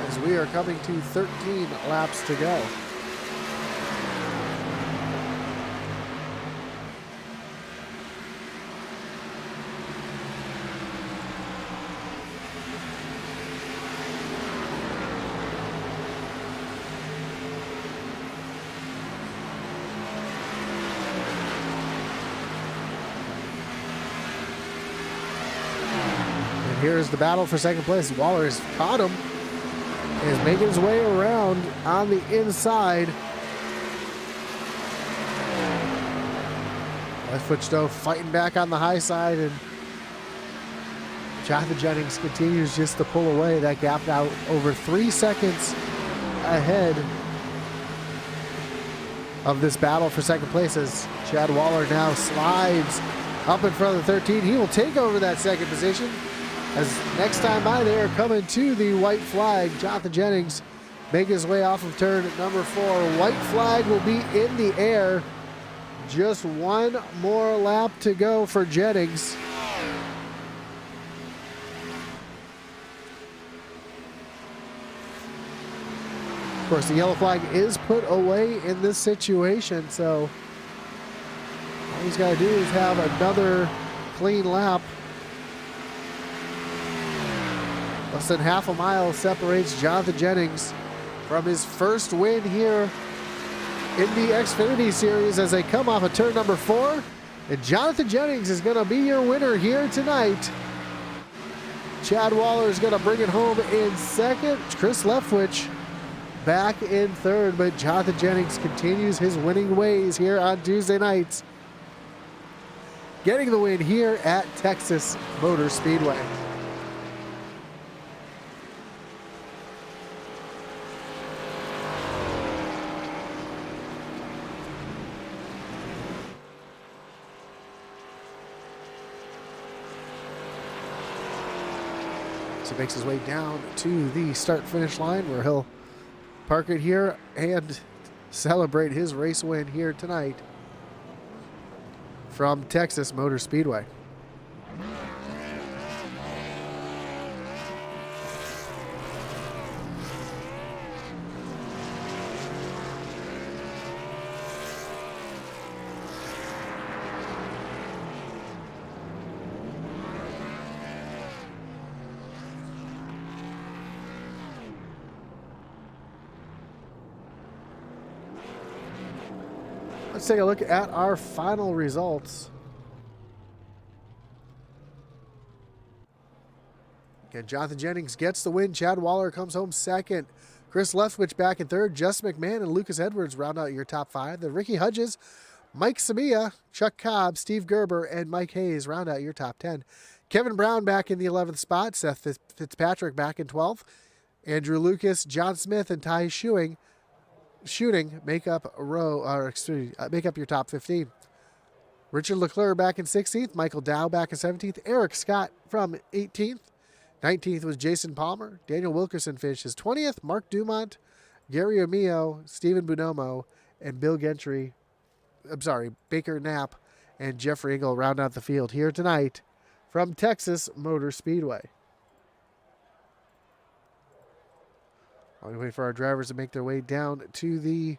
As we are coming to 13 laps to go. Here's the battle for second place. Waller has caught him. Is making his way around on the inside. Leftwich though fighting back on the high side, and Jonathan Jennings continues just to pull away. That gap out over 3 seconds ahead of this battle for second place as Chad Waller now slides up in front of the 13. He will take over that second position. As next time by, they are coming to the white flag. Jonathan Jennings making his way off of turn number 4. White flag will be in the air. Just one more lap to go for Jennings. Of course, the yellow flag is put away in this situation, so all he's got to do is have another clean lap. Less than half a mile separates Jonathan Jennings from his first win here in the Xfinity Series as they come off of turn number 4. And Jonathan Jennings is going to be your winner here tonight. Chad Waller is going to bring it home in second. Chris Leftwich back in third, but Jonathan Jennings continues his winning ways here on Tuesday nights, getting the win here at Texas Motor Speedway. So he makes his way down to the start-finish line where he'll park it here and celebrate his race win here tonight from Texas Motor Speedway. Let's take a look at our final results. Again, Jonathan Jennings gets the win. Chad Waller comes home second. Chris Leftwich back in third. Justin McMahon and Lucas Edwards round out your top five. Then Ricky Hudges, Mike Samia, Chuck Cobb, Steve Gerber, and Mike Hayes round out your top 10. Kevin Brown back in the 11th spot. Seth Fitzpatrick back in 12th. Andrew Lucas, John Smith, and Ty Shooting make up your top 15. Richard Leclerc back in 16th. Michael Dow back in 17th. Eric Scott from 18th. 19th was Jason Palmer. Daniel Wilkerson finishes 20th. Mark Dumont, Gary Omeo, Stephen Bonomo, and Baker Knapp and Jeffrey Engel round out the field here tonight from Texas Motor Speedway. While we wait for our drivers to make their way down to the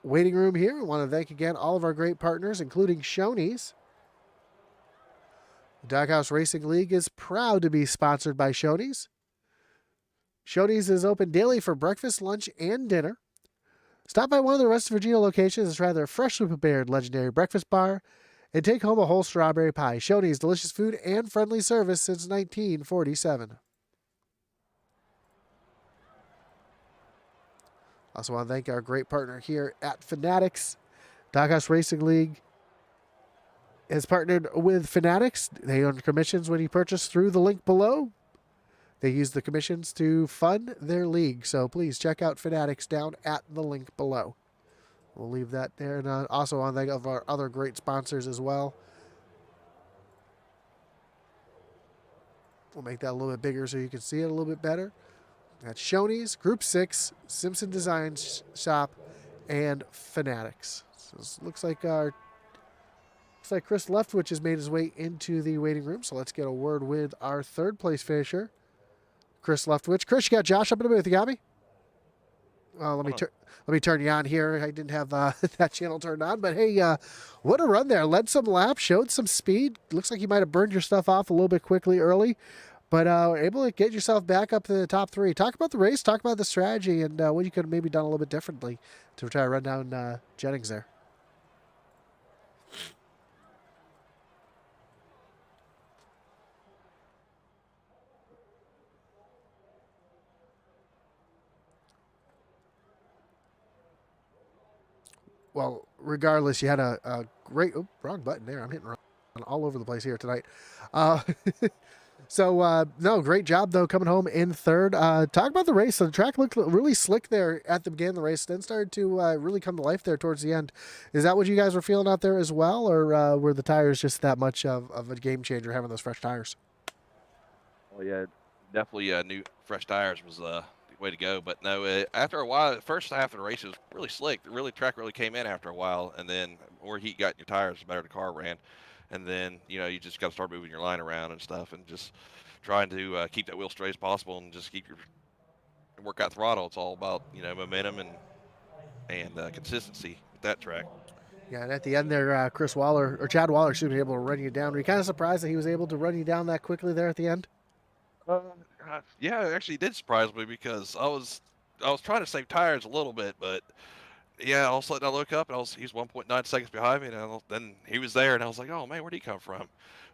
waiting room here, we want to thank again all of our great partners, including Shoney's. The Doghouse Racing League is proud to be sponsored by Shoney's. Shoney's is open daily for breakfast, lunch, and dinner. Stop by one of the West Virginia locations and try their freshly prepared legendary breakfast bar and take home a whole strawberry pie. Shoney's, delicious food and friendly service since 1947. Also want to thank our great partner here at Fanatics. Doghouse Racing League has partnered with Fanatics. They earn commissions when you purchase through the link below. They use the commissions to fund their league. So please check out Fanatics down at the link below. We'll leave that there. And also want to thank of our other great sponsors as well. We'll make that a little bit bigger so you can see it a little bit better. That's Shoney's, Group 6, Simpson Designs Shop, and Fanatics. So it looks like Chris Leftwich has made his way into the waiting room. So let's get a word with our third place finisher, Chris Leftwich. Chris, you got Josh up in the booth. You got me? Let me turn you on here. I didn't have that channel turned on, but hey, what a run there! Led some laps, showed some speed. Looks like you might have burned your stuff off a little bit quickly early. But able to get yourself back up to the top 3. Talk about the race, talk about the strategy, and what you could have maybe done a little bit differently to try to run down Jennings there. Well, regardless, you had a great... Oh, wrong button there. I'm hitting wrong all over the place here tonight. No, great job, though, coming home in third. Talk about the race. So the track looked really slick there at the beginning of the race, then started to really come to life there towards the end. Is that what you guys were feeling out there as well, or were the tires just that much of a game changer having those fresh tires? Well, yeah, definitely new fresh tires was the way to go. But no, after a while, the first half of the race was really slick. The track really came in after a while, and then the more heat got in your tires, the better the car ran. And then, you just got to start moving your line around and stuff and just trying to keep that wheel straight as possible and just keep your work out throttle. It's all about, momentum and consistency with that track. Yeah, and at the end there, Chad Waller should be able to run you down. Were you kind of surprised that he was able to run you down that quickly there at the end? Yeah, it actually did surprise me because I was trying to save tires a little bit, but yeah, all of a sudden I look up and he's 1.9 seconds behind me, and then he was there, and I was like, oh man, where'd he come from?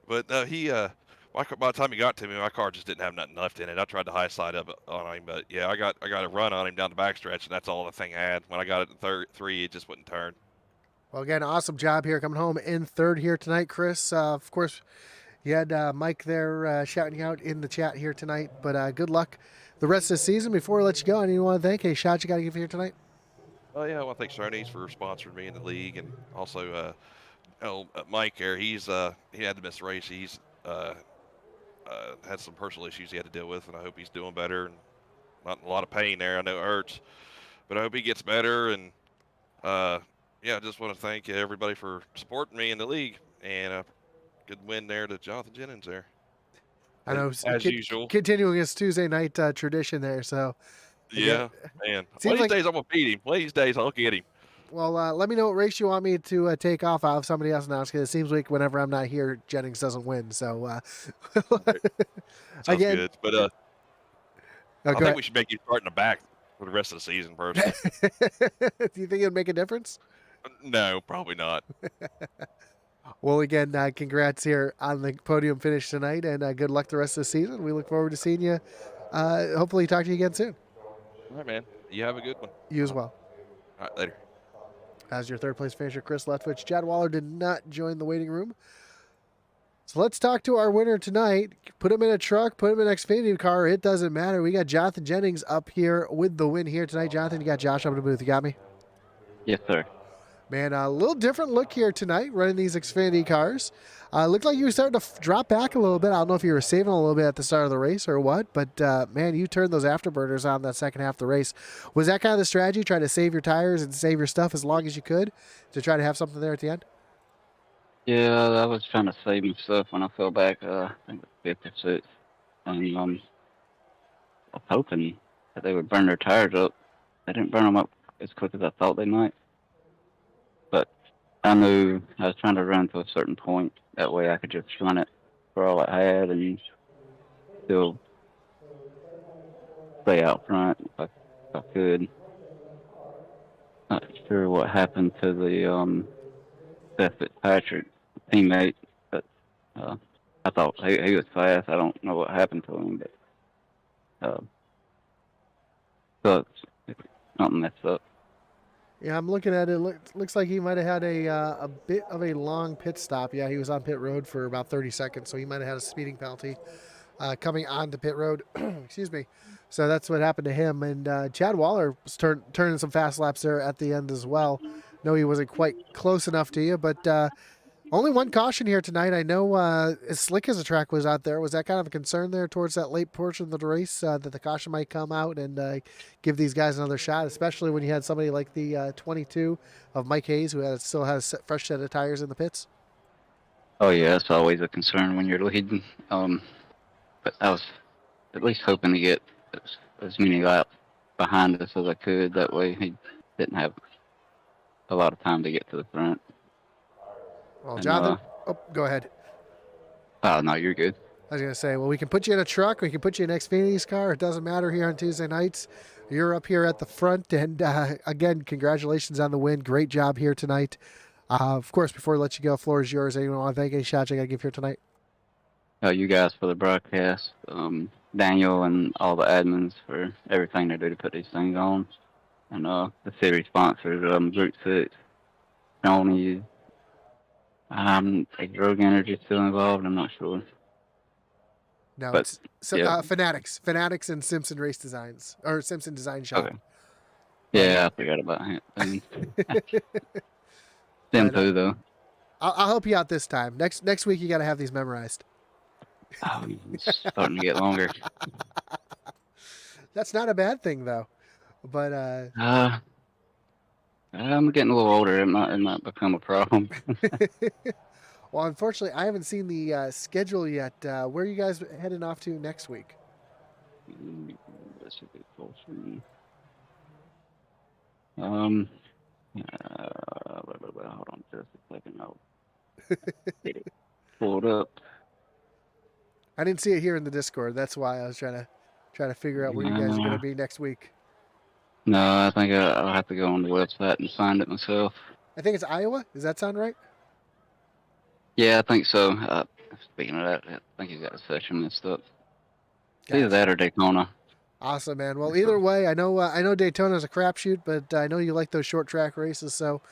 But by the time he got to me, my car just didn't have nothing left in it. I tried the high side up on him, but yeah, I got a run on him down the backstretch, and that's all the thing I had. When I got it in three, it just wouldn't turn. Well, again, awesome job here coming home in third here tonight, Chris. Of course, you had Mike there shouting you out in the chat here tonight, but good luck the rest of the season. Before we let you go, anyone want to thank? Any shots you got to give here tonight? Oh yeah, I want to thank Shoney for sponsoring me in the league, and also Mike there. He had to miss the race. He's had some personal issues he had to deal with, and I hope he's doing better. And not in a lot of pain there. I know it hurts, but I hope he gets better. And I just want to thank everybody for supporting me in the league, and good win there to Jonathan Jennings there. I know, as usual, continuing his Tuesday night tradition there. So. Yeah, man. One of these days I'm going to beat him. One of these days I'll get him. Well, let me know what race you want me to take off. I'll have somebody else announce, because it seems like whenever I'm not here, Jennings doesn't win. So, sounds good. But I think ahead. we should make you start in the back for the rest of the season, personally. Do you think it would make a difference? No, probably not. Well, again, congrats here on the podium finish tonight, and good luck the rest of the season. We look forward to seeing you. Hopefully, talk to you again soon. All right, man. You have a good one. You as well. All right, later. As your third place finisher, Chris Leftwich. Chad Waller did not join the waiting room. So let's talk to our winner tonight. Put him in a truck, put him in an Xfinity car. It doesn't matter. We got Jonathan Jennings up here with the win here tonight. Jonathan, you got Josh up in the booth. You got me? Yes, sir. Man, a little different look here tonight running these Xfinity cars. Looked like you were starting to drop back a little bit. I don't know if you were saving a little bit at the start of the race or what, but man, you turned those afterburners on that second half of the race. Was that kind of the strategy, try to save your tires and save your stuff as long as you could to try to have something there at the end? Yeah, I was trying to save my stuff when I fell back. I think it was 56, and I was hoping that they would burn their tires up. They didn't burn them up as quick as I thought they might, but I knew I was trying to run to a certain point. That way, I could just run it for all I had and still stay out front if I could. Not sure what happened to the Seth Fitzpatrick teammate, but I thought he was fast. I don't know what happened to him, but sucks. Something messed up. Yeah, I'm looking at it. Looks like he might have had a bit of a long pit stop. Yeah, he was on pit road for about 30 seconds, so he might have had a speeding penalty coming onto pit road. Excuse me. So that's what happened to him. And Chad Waller was turning some fast laps there at the end as well. No, he wasn't quite close enough to you, but only one caution here tonight. I know as slick as the track was out there, was that kind of a concern there towards that late portion of the race that the caution might come out and give these guys another shot, especially when you had somebody like the 22 of Mike Hayes who still has a fresh set of tires in the pits? Oh yeah, that's always a concern when you're leading. But I was at least hoping to get as many laps behind us as I could. That way he didn't have a lot of time to get to the front. Well, Jonathan, go ahead. Oh, no, you're good. I was going to say, well, we can put you in a truck. We can put you in Xfinity's car. It doesn't matter here on Tuesday nights. You're up here at the front. And again, congratulations on the win. Great job here tonight. Of course, before we let you go, floor is yours. Anyone want to thank any shots I got to give here tonight? You guys for the broadcast. Daniel and all the admins for everything they do to put these things on. And the series sponsors, Group 6, Shoney. Is Rogue Energy still involved? I'm not sure. No, but, it's yeah. Fanatics and Simpson Race Designs, or Simpson Design Shop. Okay. Yeah, I forgot about him. Them too, though. I'll help you out this time. Next week, you got to have these memorized. Oh, it's starting to get longer. That's not a bad thing, though. But I'm getting a little older. It might become a problem. Well, unfortunately, I haven't seen the schedule yet. Where are you guys heading off to next week? That should be close for me. Hold on just a second. I'll get it pulled up. I didn't see it here in the Discord. That's why I was trying to figure out where you guys are going to be next week. No, I think I'll have to go on the website and find it myself. I think it's Iowa. Does that sound right? Yeah, I think so. Speaking of that, I think he's got a session messed up. Gotcha. Either that or Daytona. Awesome, man. Well, either way, I know Daytona's a crapshoot, but I know you like those short track races. So,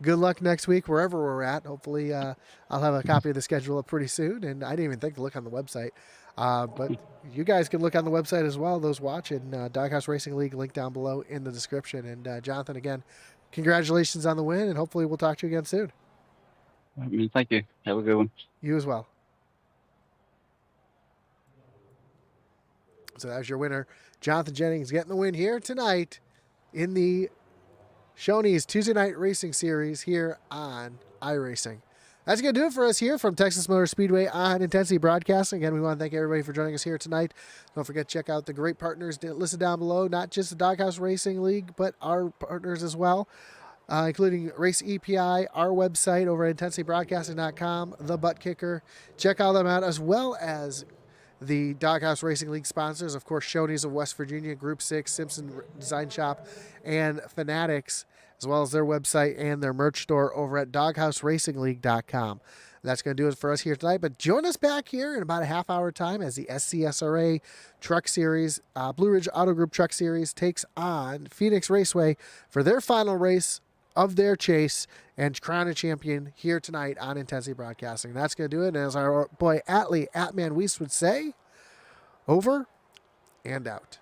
good luck next week wherever we're at. Hopefully, I'll have a copy of the schedule up pretty soon. And I didn't even think to look on the website, but you guys can look on the website as well. Those watching Doghouse Racing League, link down below in the description. And Jonathan, again, congratulations on the win, and hopefully we'll talk to you again soon. Thank you. Have a good one. You as well. So that's your winner, Jonathan Jennings, getting the win here tonight in the Shoney's Tuesday Night Racing Series here on iRacing. That's going to do it for us here from Texas Motor Speedway on Intensity Broadcasting. Again, we want to thank everybody for joining us here tonight. Don't forget to check out the great partners listed down below, not just the Doghouse Racing League, but our partners as well, including Race EPI, our website over at intensitybroadcasting.com, The Butt Kicker. Check all them out, as well as the Doghouse Racing League sponsors, of course, Shoney's of West Virginia, Group 6, Simpson Design Shop, and Fanatics, as well as their website and their merch store over at doghouseracingle.com. That's going to do it for us here tonight. But join us back here in about a half-hour time as the SCSRA Truck Series, Blue Ridge Auto Group Truck Series takes on Phoenix Raceway for their final race of their chase and crown a champion here tonight on Intensity Broadcasting. That's going to do it. And as our boy Atlee, Atman Weiss would say, over and out.